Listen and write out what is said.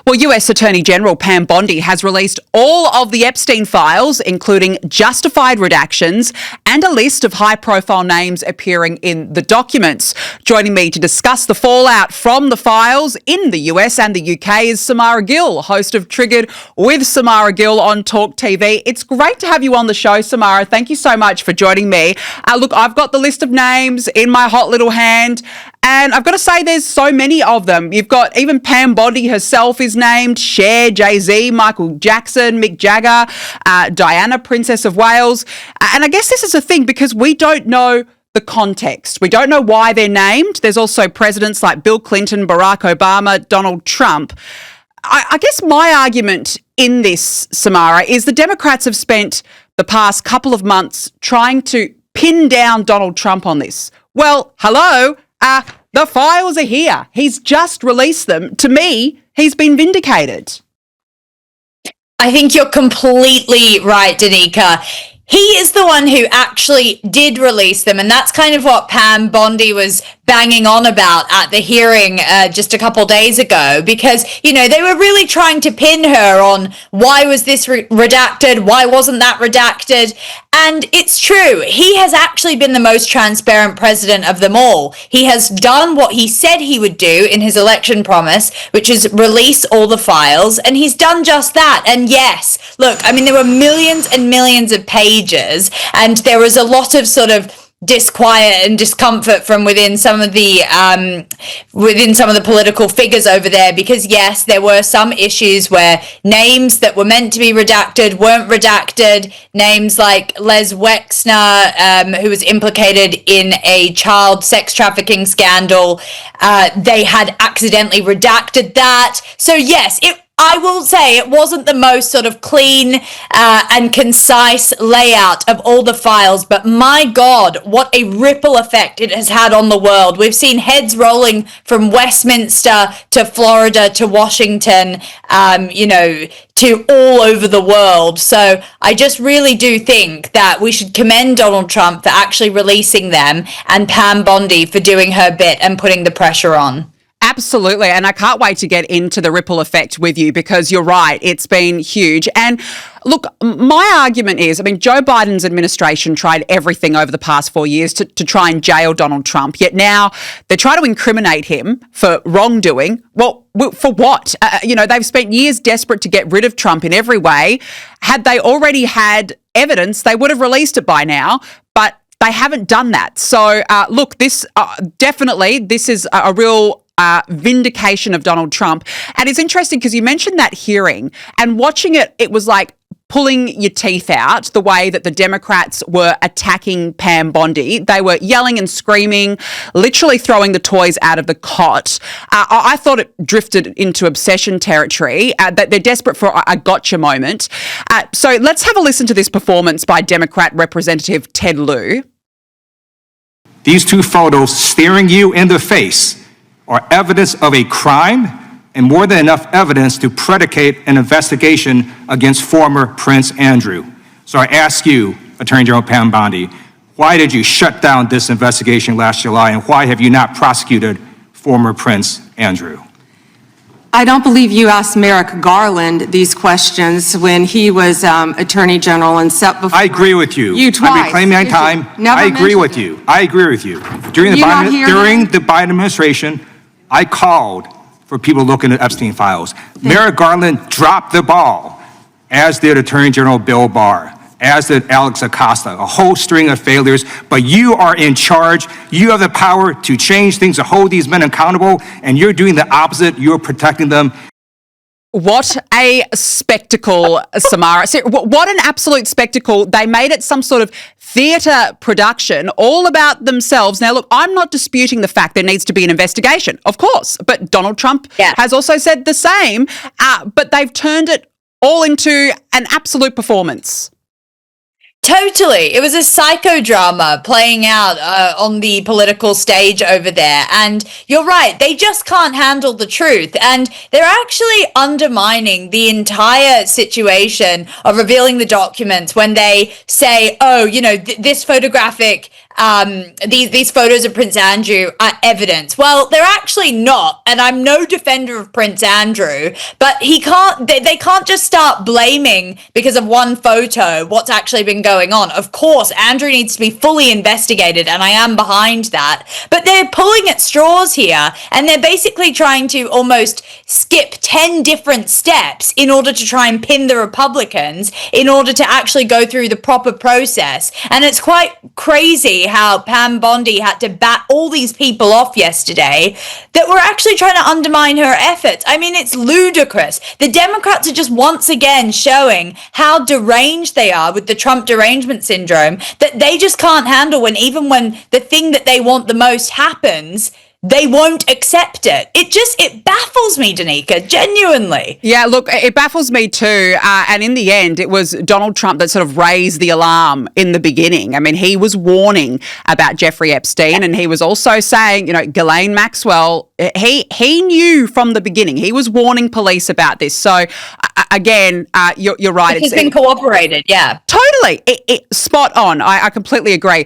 Well, US Attorney General Pam Bondi has released all of the Epstein files, including justified redactions and a list of high-profile names appearing in the documents. Joining me to discuss the fallout from the files in the US and the UK is Samara Gill, host of Triggered with Samara Gill on TalkTV. It's great to have you on the show, Samara. Thank you so much for joining me. Look, I've got the list of names in my hot little hand, and I've got to say there's so many of them. You've got even Pam Bondi herself is named, Cher, Jay-Z, Michael Jackson, Mick Jagger, Diana, Princess of Wales. And I guess this is a thing because we don't know the context. We don't know why they're named. There's also presidents like Bill Clinton, Barack Obama, Donald Trump. I guess my argument in this, Samara, is the Democrats have spent the past couple of months trying to pin down Donald Trump on this. Well, hello, the files are here. He's just released them. To me, he's been vindicated. I think you're completely right, Danica. He is the one who actually did release them, and that's kind of what Pam Bondi was banging on about at the hearing just a couple days ago, because, you know, they were really trying to pin her on why was this redacted, why wasn't that redacted, and it's true. He has actually been the most transparent president of them all. He has done what he said he would do in his election promise, which is release all the files, and he's done just that. And yes, look, I mean, there were millions and millions of pages, and there was a lot of sort of disquiet and discomfort from within some of the political figures over there, because yes, there were some issues where names that were meant to be redacted weren't redacted. Names like Les Wexner, who was implicated in a child sex trafficking scandal, they had accidentally redacted that. So yes, I will say it wasn't the most sort of clean and concise layout of all the files, but my God, what a ripple effect it has had on the world. We've seen heads rolling from Westminster to Florida to Washington, to all over the world. So I just really do think that we should commend Donald Trump for actually releasing them and Pam Bondi for doing her bit and putting the pressure on. Absolutely. And I can't wait to get into the ripple effect with you, because you're right, it's been huge. And look, my argument is, I mean, Joe Biden's administration tried everything over the past 4 years to try and jail Donald Trump, yet now they're trying to incriminate him for wrongdoing. Well, for what? They've spent years desperate to get rid of Trump in every way. Had they already had evidence, they would have released it by now, but they haven't done that. So, look, this is a real vindication of Donald Trump. And it's interesting because you mentioned that hearing, and watching it, it was like pulling your teeth out the way that the Democrats were attacking Pam Bondi. They were yelling and screaming, literally throwing the toys out of the cot. I thought it drifted into obsession territory, that they're desperate for a gotcha moment. So let's have a listen to this performance by Democrat Representative Ted Lieu. These two photos staring you in the face are evidence of a crime, and more than enough evidence to predicate an investigation against former Prince Andrew. So I ask you, Attorney General Pam Bondi, why did you shut down this investigation last July, and why have you not prosecuted former Prince Andrew? I don't believe you asked Merrick Garland these questions when he was Attorney General and set before. I agree with you. You twice. I'm reclaiming my time. I agree with you. I agree with you. During the Biden administration, I called for people looking at Epstein files. Merrick Garland dropped the ball, as did Attorney General Bill Barr, as did Alex Acosta, a whole string of failures. But you are in charge. You have the power to change things, to hold these men accountable, and you're doing the opposite. You're protecting them. What a spectacle, Samara. So, what an absolute spectacle. They made it some sort of theatre production all about themselves. Now, look, I'm not disputing the fact there needs to be an investigation, of course, but Donald Trump has also said the same, but they've turned it all into an absolute performance. Totally. It was a psychodrama playing out on the political stage over there. And you're right, they just can't handle the truth. And they're actually undermining the entire situation of revealing the documents when they say, oh, this photographic these photos of Prince Andrew are evidence. Well, they're actually not, and I'm no defender of Prince Andrew, but they can't just start blaming because of one photo what's actually been going on. Of course, Andrew needs to be fully investigated, and I am behind that, but they're pulling at straws here, and they're basically trying to almost skip 10 different steps in order to try and pin the Republicans in order to actually go through the proper process. And it's quite crazy how Pam Bondi had to bat all these people off yesterday that were actually trying to undermine her efforts. I mean, it's ludicrous. The Democrats are just once again showing how deranged they are with the Trump derangement syndrome, that they just can't handle even when the thing that they want the most happens, they won't accept it. It baffles me, Danica, genuinely. Yeah, look, it baffles me too. And in the end, it was Donald Trump that sort of raised the alarm in the beginning. I mean, he was warning about Jeffrey Epstein, and he was also saying, Ghislaine Maxwell, he knew from the beginning. He was warning police about this. So, again, you're right. He's been cooperated, yeah. Totally. Spot on. I completely agree.